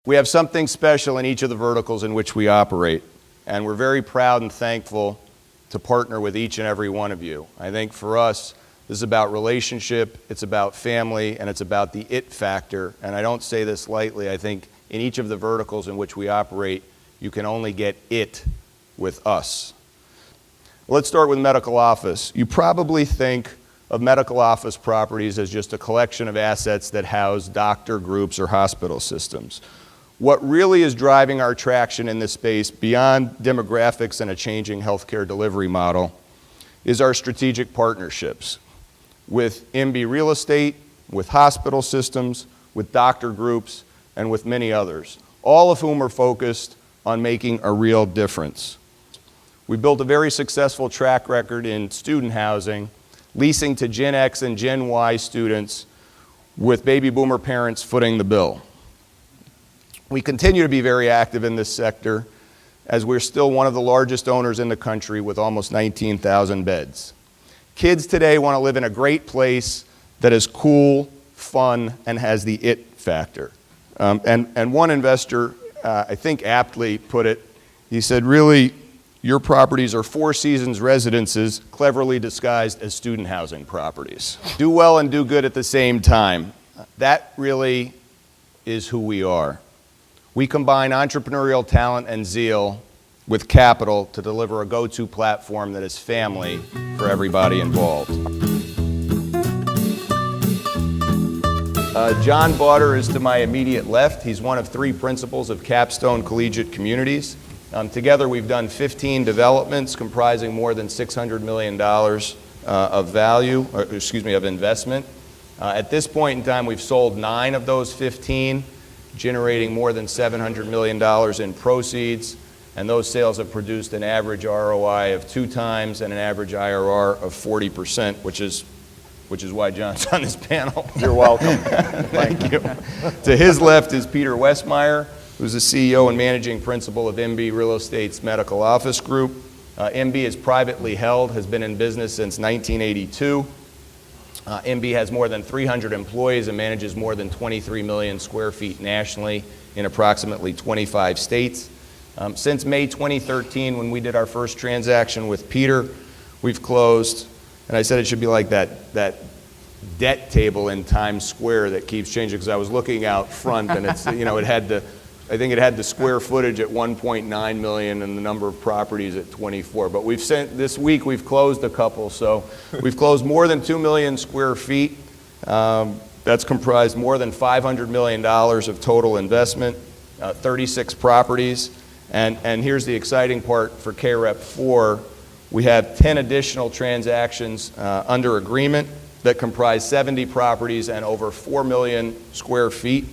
We have something special in each of the verticals in which we operate, and we're very proud and thankful to partner with each and every one of you. I think for us, this is about relationship, it's about family, and it's about the it factor. And I don't say this lightly. I think in each of the verticals in which we operate, you can only get it with us. Let's start with medical office. You probably think of medical office properties as just a collection of assets that house doctor groups or hospital systems. What really is driving our traction in this space, beyond demographics and a changing healthcare delivery model, is our strategic partnerships with MB Real Estate, with hospital systems, with doctor groups, and with many others, all of whom are focused on making a real difference. We built a very successful track record in student housing, leasing to Gen X and Gen Y students, with baby boomer parents footing the bill. We continue to be very active in this sector, as we're still one of the largest owners in the country with almost 19,000 beds. Kids today want to live in a great place that is cool, fun, and has the it factor. And one investor, I think aptly put it, he said, really, your properties are Four Seasons residences cleverly disguised as student housing properties. Do well and do good at the same time. That really is who we are. We combine entrepreneurial talent and zeal with capital to deliver a go-to platform that is family for everybody involved. John Bauder is to my immediate left. He's one of three principals of Capstone Collegiate Communities. Together we've done 15 developments comprising more than $600 million of investment. At this point in time, we've sold 9 of those 15, generating more than $700 million in proceeds, and those sales have produced an average ROI of 2 times and an average IRR of 40%, which is why John's on this panel. You're welcome. Thank you. To his left is Peter Westmeyer, who's the CEO and managing principal of MB Real Estate's Medical Office Group. MB is privately held, has been in business since 1982. MB has more than 300 employees and manages more than 23 million square feet nationally in approximately 25 states. Since May 2013, when we did our first transaction with Peter, we've closed, and I said it should be like that debt table in Times Square that keeps changing, because I was looking out front and it's, I think it had the square footage at 1.9 million and the number of properties at 24. But this week we've closed a couple, so we've closed more than 2 million square feet. That's comprised more than $500 million of total investment, 36 properties. And here's the exciting part for KREP 4. We have 10 additional transactions under agreement that comprise 70 properties and over 4 million square feet.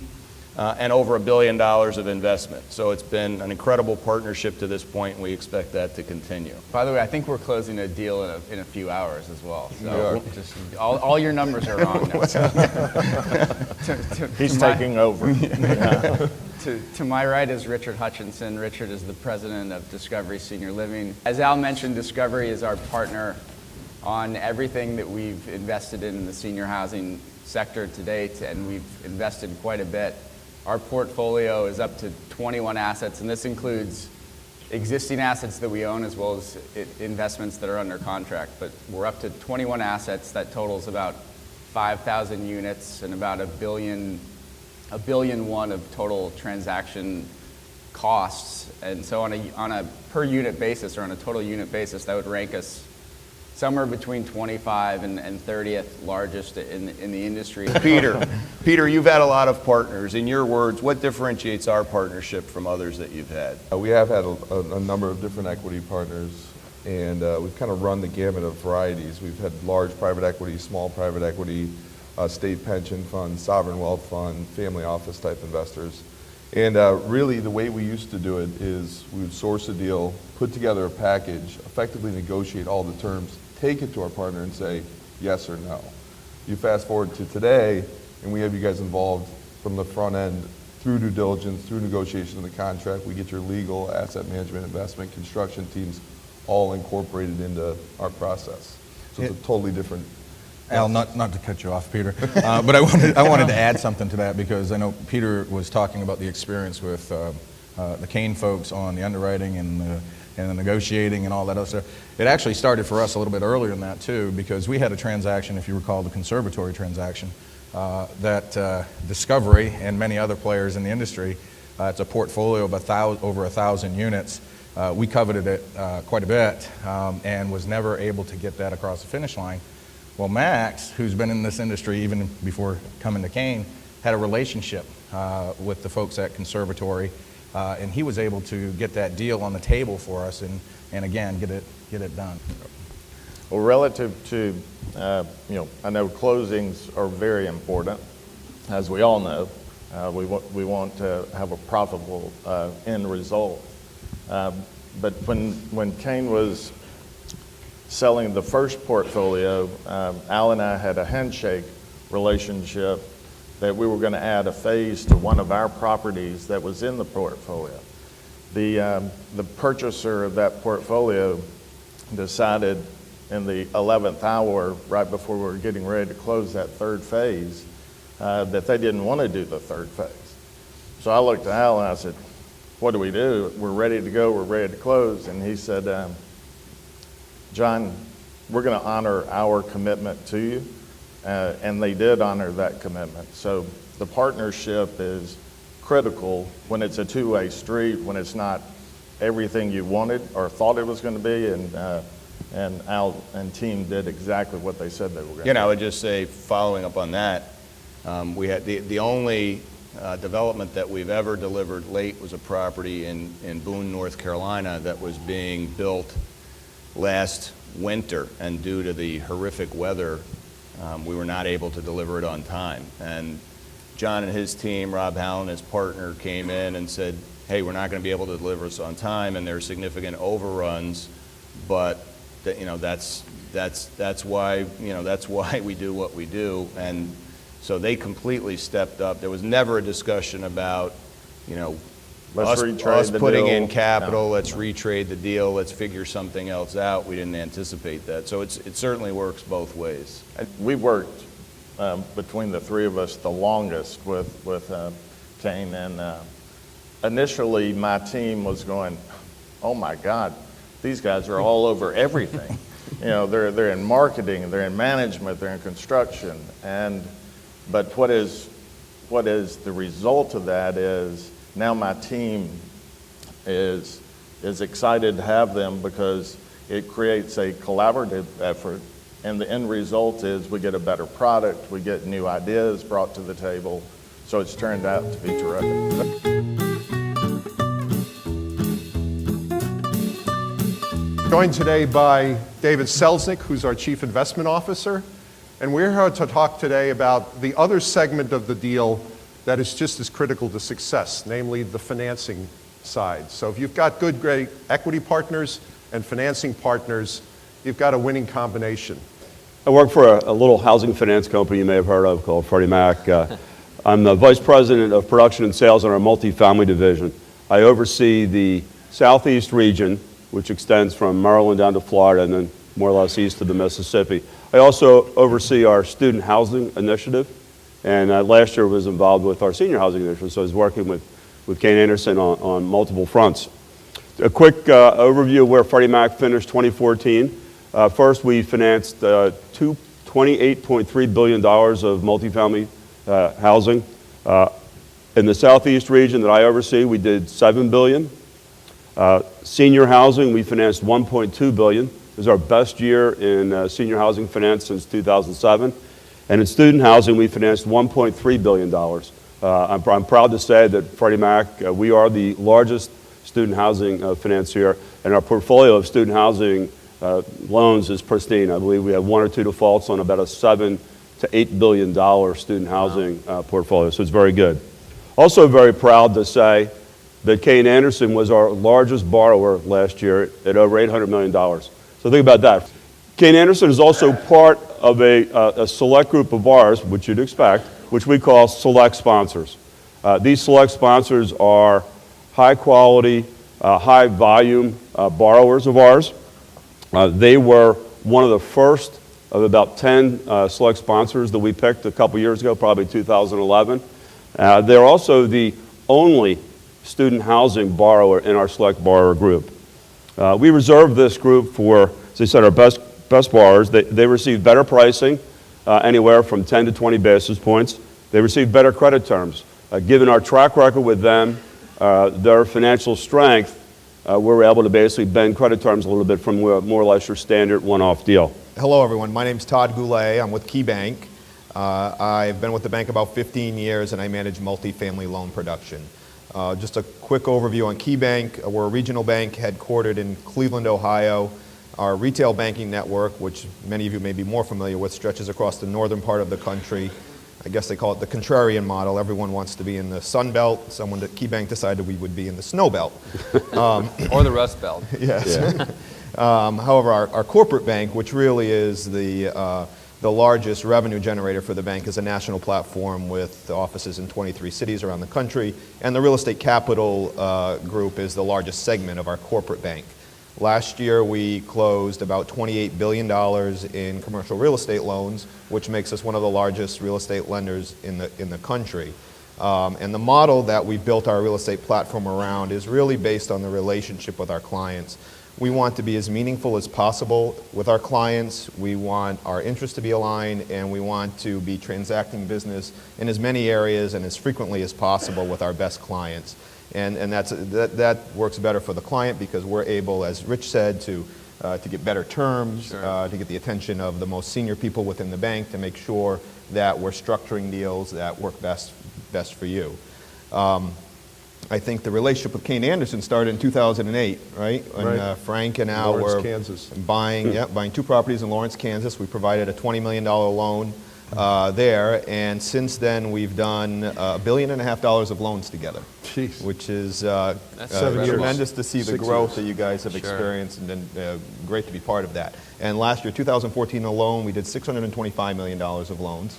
And over $1 billion of investment. So it's been an incredible partnership to this point, and we expect that to continue. By the way, I think we're closing a deal in a few hours as well. So just all your numbers are wrong now. He's taking over. To my right is Richard Hutchinson. Richard is the president of Discovery Senior Living. As Al mentioned, Discovery is our partner on everything that we've invested in the senior housing sector to date, and we've invested quite a bit. Our portfolio is up to 21 assets, and this includes existing assets that we own as well as investments that are under contract. But we're up to 21 assets. That totals about 5,000 units and about $1.1 billion of total transaction costs. And so on a per unit basis, or on a total unit basis, that would rank us somewhere between 25 and 30th largest in the industry. Peter, you've had a lot of partners. In your words, what differentiates our partnership from others that you've had? We have had a number of different equity partners, and we've kind of run the gamut of varieties. We've had large private equity, small private equity, state pension funds, sovereign wealth fund, family office type investors. And really the way we used to do it is we would source a deal, put together a package, effectively negotiate all the terms, take it to our partner and say yes or no. You fast forward to today, and we have you guys involved from the front end through due diligence, through negotiation of the contract. We get your legal, asset management, investment, construction teams all incorporated into our process. So it's a totally different Al, not to cut you off, Peter, but I wanted to add something to that, because I know Peter was talking about the experience with the Kane folks on the underwriting and the negotiating and all that other stuff. It actually started for us a little bit earlier than that too, because we had a transaction, if you recall, the conservatory transaction, that Discovery and many other players in the industry, it's a portfolio of over 1,000 units. We coveted it quite a bit and was never able to get that across the finish line. Well, Max, who's been in this industry even before coming to Kane, had a relationship with the folks at Conservatory, and he was able to get that deal on the table for us and again, get it done. Well, relative to, I know closings are very important, as we all know. We want to have a profitable end result. But when Kane was selling the first portfolio, Al and I had a handshake relationship that we were going to add a phase to one of our properties that was in the portfolio. The purchaser of that portfolio decided in the 11th hour, right before we were getting ready to close that third phase, that they didn't want to do the third phase. So I looked at Al and I said, what do we do? We're ready to go, we're ready to close. And he said, John, we're going to honor our commitment to you. And they did honor that commitment. So the partnership is critical when it's a two-way street, when it's not everything you wanted or thought it was going to be. And Al and team did exactly what they said they were going to do. I would just say, following up on that, we had the only development that we've ever delivered late was a property in Boone, North Carolina that was being built last winter, and due to the horrific weather, we were not able to deliver it on time. And John and his team, Rob Howell and his partner, came in and said, hey, we're not going to be able to deliver this on time, and there are significant overruns, but that's why we do what we do. And so they completely stepped up. There was never a discussion about, us putting in capital, let's retrade the deal, let's figure something else out. We didn't anticipate that. So it certainly works both ways. We worked between the three of us the longest with Kane. And initially my team was going, oh my God, these guys are all over everything. They're in marketing, they're in management, they're in construction. But what is the result of that is now my team is excited to have them, because it creates a collaborative effort, and the end result is we get a better product, we get new ideas brought to the table, so it's turned out to be terrific. Joined today by David Selznick, who's our Chief Investment Officer, and we're here to talk today about the other segment of the deal that is just as critical to success, namely the financing side. So if you've got good, great equity partners and financing partners, you've got a winning combination. I work for a little housing finance company you may have heard of called Freddie Mac. I'm the Vice President of Production and Sales in our multifamily division. I oversee the Southeast region, which extends from Maryland down to Florida and then more or less east of the Mississippi. I also oversee our student housing initiative, and last year was involved with our senior housing initiative, so I was working with Kane Anderson on multiple fronts. A quick overview of where Freddie Mac finished 2014. First, we financed $28.3 billion of multifamily housing. In the Southeast region that I oversee, we did $7 billion. Senior housing, we financed $1.2 billion. It was our best year in senior housing finance since 2007. And in student housing, we financed $1.3 billion. I'm proud to say that Freddie Mac, we are the largest student housing financier, and our portfolio of student housing loans is pristine. I believe we have one or two defaults on about a $7 to $8 billion student housing portfolio, so it's very good. Also very proud to say that Kane Anderson was our largest borrower last year at over $800 million. So think about that. Kane Anderson is also part of a select group of ours, which you'd expect, which we call select sponsors. These select sponsors are high quality, high volume borrowers of ours. They were one of the first of about 10 select sponsors that we picked a couple years ago, probably 2011. They're also the only student housing borrower in our select borrower group. We reserve this group for, as I said, our best borrowers. They receive better pricing, anywhere from 10 to 20 basis points. They receive better credit terms. Given our track record with them, their financial strength, we're able to basically bend credit terms a little bit from more or less your standard one-off deal. Hello, everyone. My name's Todd Goulet. I'm with KeyBank. I've been with the bank about 15 years, and I manage multifamily loan production. Just a quick overview on KeyBank. We're a regional bank headquartered in Cleveland, Ohio. Our retail banking network, which many of you may be more familiar with, stretches across the northern part of the country. I guess they call it the contrarian model. Everyone wants to be in the Sun Belt. Someone at KeyBank decided we would be in the Snow Belt. Or the Rust Belt. Yes. Yeah. However, our corporate bank, which really is the largest revenue generator for the bank, is a national platform with offices in 23 cities around the country. And the real estate capital group is the largest segment of our corporate bank. Last year, we closed about $28 billion in commercial real estate loans, which makes us one of the largest real estate lenders in the country. And the model that we built our real estate platform around is really based on the relationship with our clients. We want to be as meaningful as possible with our clients. We want our interests to be aligned, and we want to be transacting business in as many areas and as frequently as possible with our best clients. And that works better for the client because we're able, as Rich said, to get better terms, to get the attention of the most senior people within the bank, to make sure that we're structuring deals that work best for you. I think the relationship with Kayne Anderson started in 2008, right? When Frank and Al were buying 2 properties in Lawrence, Kansas. We provided a $20 million loan there, and since then we've done $1.5 billion of loans together. Jeez. Which is 7 years. Tremendous to see the 6 growth years. that you guys have experienced, and great to be part of that. And last year, 2014 alone, we did $625 million of loans,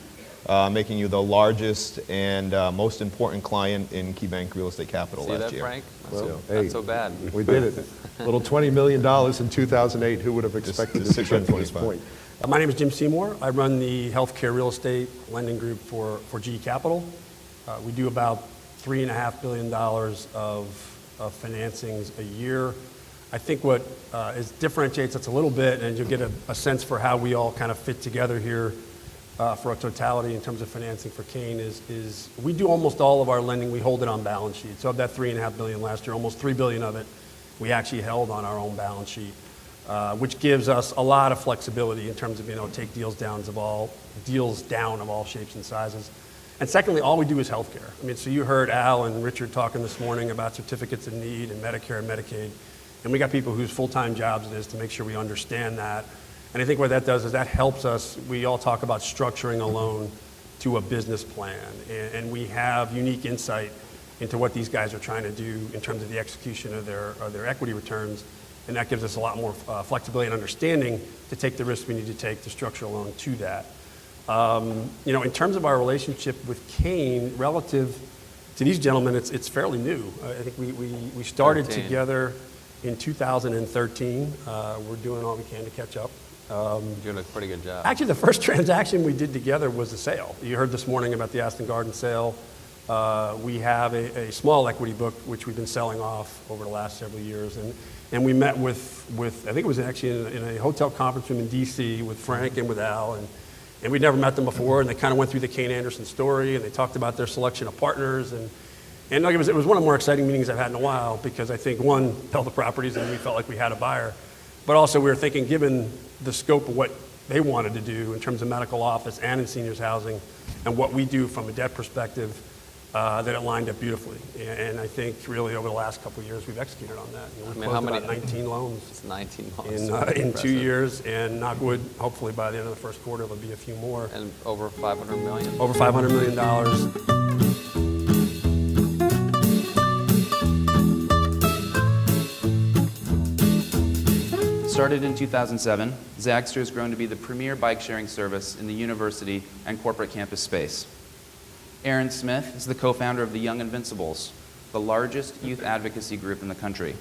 making you the largest and most important client in KeyBank Real Estate Capital last year. Frank? Well, Not so bad. We did it. Little $20 million in 2008. Who would have expected to get to this point? My name is Jim Seymour. I run the healthcare real estate lending group for GE Capital. We do about $3.5 billion of financings a year. I think what differentiates us a little bit, and you'll get a sense for how we all kind of fit together here for a totality in terms of financing for Kayne, is we do almost all of our lending, we hold it on balance sheet. So of that $3.5 billion last year, almost $3 billion of it we actually held on our own balance sheet. Which gives us a lot of flexibility in terms of being able to take deals down of all shapes and sizes. And secondly, all we do is healthcare. I mean, so you heard Al and Richard talking this morning about certificates of need and Medicare and Medicaid. And we got people whose full-time jobs it is to make sure we understand that. And I think what that does is that helps us. We all talk about structuring a loan to a business plan. And we have unique insight into what these guys are trying to do in terms of the execution of their equity returns. And that gives us a lot more flexibility and understanding to take the risk we need to take to structure a loan to that. In terms of our relationship with Kayne, relative to these gentlemen, it's fairly new. I think we started together in 2013. We're doing all we can to catch up. You're doing a pretty good job. Actually, the first transaction we did together was a sale. You heard this morning about the Aston Garden sale. We have a small equity book, which we've been selling off over the last several years. And we met with I think it was actually in a hotel conference room in D.C. with Frank and with Al. And we'd never met them before. And they kind of went through the Kayne Anderson story. And they talked about their selection of partners. And it was one of the more exciting meetings I've had in a while. Because I think, one, held the properties and we felt like we had a buyer. But also we were thinking, given the scope of what they wanted to do in terms of medical office and in seniors housing, and what we do from a debt perspective, that it lined up beautifully. And I think really over the last couple of years, we've executed on that. We've closed about 19 loans. It's 19 loans. In 2 years, and knock wood, hopefully by the end of the first quarter, there'll be a few more. And over $500 million. Over $500 million. Started in 2007, Zagster has grown to be the premier bike-sharing service in the university and corporate campus space. Aaron Smith is the co-founder of the Young Invincibles, the largest youth advocacy group in the country.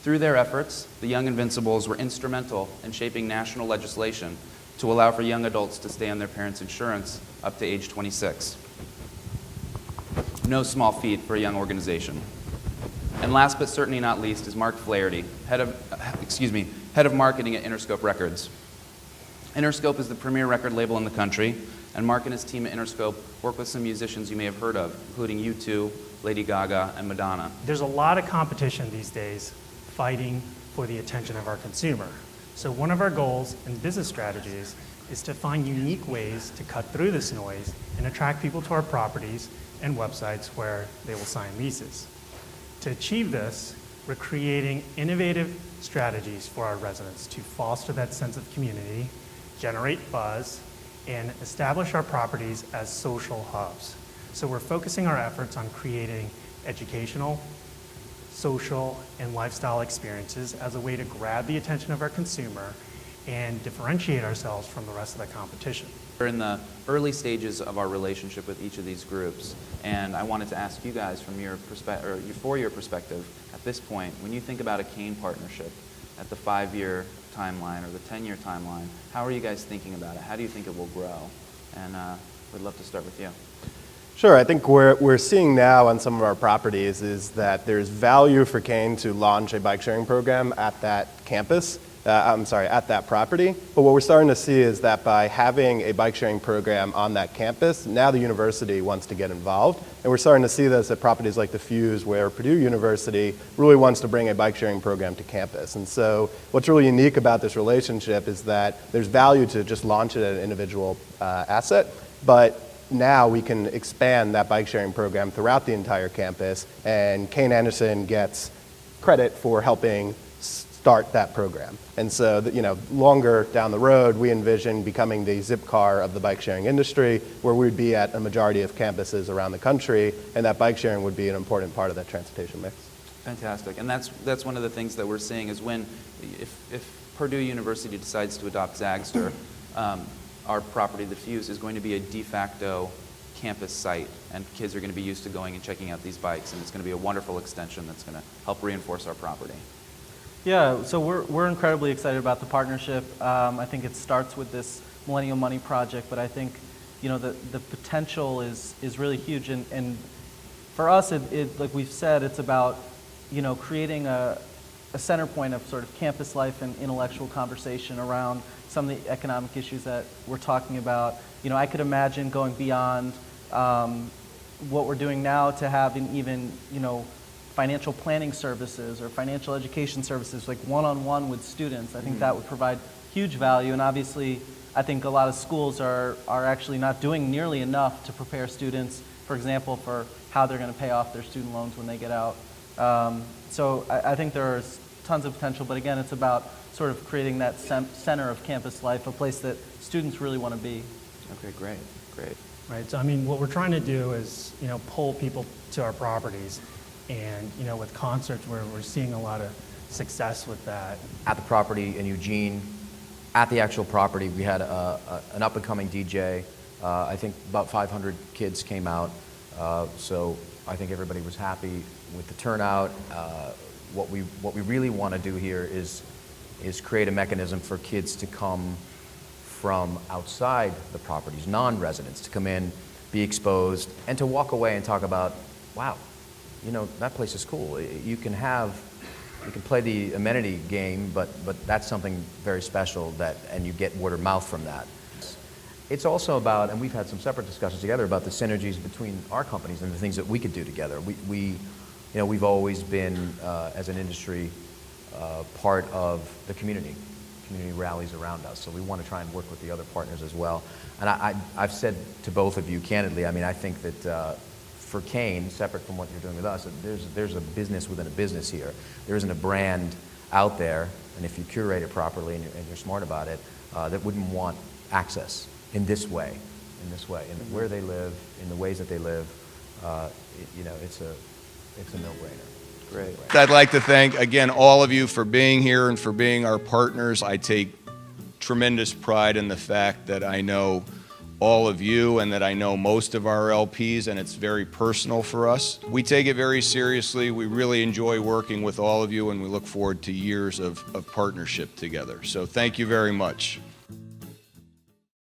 Through their efforts, the Young Invincibles were instrumental in shaping national legislation to allow for young adults to stay on their parents' insurance up to age 26. No small feat for a young organization. And last but certainly not least is Mark Flaherty, head of marketing at Interscope Records. Interscope is the premier record label in the country, and Mark and his team at Interscope work with some musicians you may have heard of, including U2, Lady Gaga, and Madonna. There's a lot of competition these days fighting for the attention of our consumer. So one of our goals in business strategies is to find unique ways to cut through this noise and attract people to our properties and websites where they will sign leases. To achieve this, we're creating innovative strategies for our residents to foster that sense of community, generate buzz, and establish our properties as social hubs. So we're focusing our efforts on creating educational, social, and lifestyle experiences as a way to grab the attention of our consumer and differentiate ourselves from the rest of the competition. We're in the early stages of our relationship with each of these groups, and I wanted to ask you guys from your perspective, at this point, when you think about a Kane partnership at the 5-year timeline or the 10-year timeline, how are you guys thinking about it? How do you think it will grow? And we'd love to start with you. Sure, I think we're seeing now on some of our properties is that there's value for Kane to launch a bike sharing program at that campus, at that property. But what we're starting to see is that by having a bike sharing program on that campus, now the university wants to get involved. And we're starting to see this at properties like the Fuse, where Purdue University really wants to bring a bike sharing program to campus. And so what's really unique about this relationship is that there's value to just launch it at an individual asset, but now we can expand that bike sharing program throughout the entire campus, and Kane Anderson gets credit for helping start that program. And so, longer down the road, we envision becoming the Zipcar of the bike sharing industry, where we'd be at a majority of campuses around the country, and that bike sharing would be an important part of that transportation mix. Fantastic. And that's one of the things that we're seeing is if Purdue University decides to adopt Zagster, our property, the Fuse, is going to be a de facto campus site, and kids are going to be used to going and checking out these bikes, and it's going to be a wonderful extension that's going to help reinforce our property. Yeah, so we're incredibly excited about the partnership. I think it starts with this Millennial Money project, but I think the potential is really huge, and for us, like we've said, it's about creating a center point of sort of campus life and intellectual conversation around some of the economic issues that we're talking about. I could imagine going beyond what we're doing now to having even, financial planning services or financial education services, like one-on-one with students. I think that would provide huge value, and obviously, I think a lot of schools are actually not doing nearly enough to prepare students, for example, for how they're going to pay off their student loans when they get out. So I think there's tons of potential, but again, it's about sort of creating that center of campus life, a place that students really want to be. Okay, great. Right, so what we're trying to do is, pull people to our properties, and, with concerts, we're seeing a lot of success with that. At the property in Eugene, at the actual property, we had an up-and-coming DJ. I think about 500 kids came out, so I think everybody was happy with the turnout. What we really want to do here is create a mechanism for kids to come from outside the properties, non-residents, to come in, be exposed, and to walk away and talk about, wow, that place is cool. You can play the amenity game, but that's something very special and you get word of mouth from that. It's also about, and we've had some separate discussions together about the synergies between our companies and the things that we could do together. We've always been, as an industry, part of the community rallies around us. So we want to try and work with the other partners as well. And I've said to both of you candidly, I think that for Kane, separate from what you're doing with us, there's a business within a business here. There isn't a brand out there, and if you curate it properly and you're smart about it, that wouldn't want access in this way, in where they live, in the ways that they live. It's a no-brainer. Great. I'd like to thank, again, all of you for being here and for being our partners. I take tremendous pride in the fact that I know all of you and that I know most of our LPs, and it's very personal for us. We take it very seriously. We really enjoy working with all of you, and we look forward to years of partnership together. So thank you very much.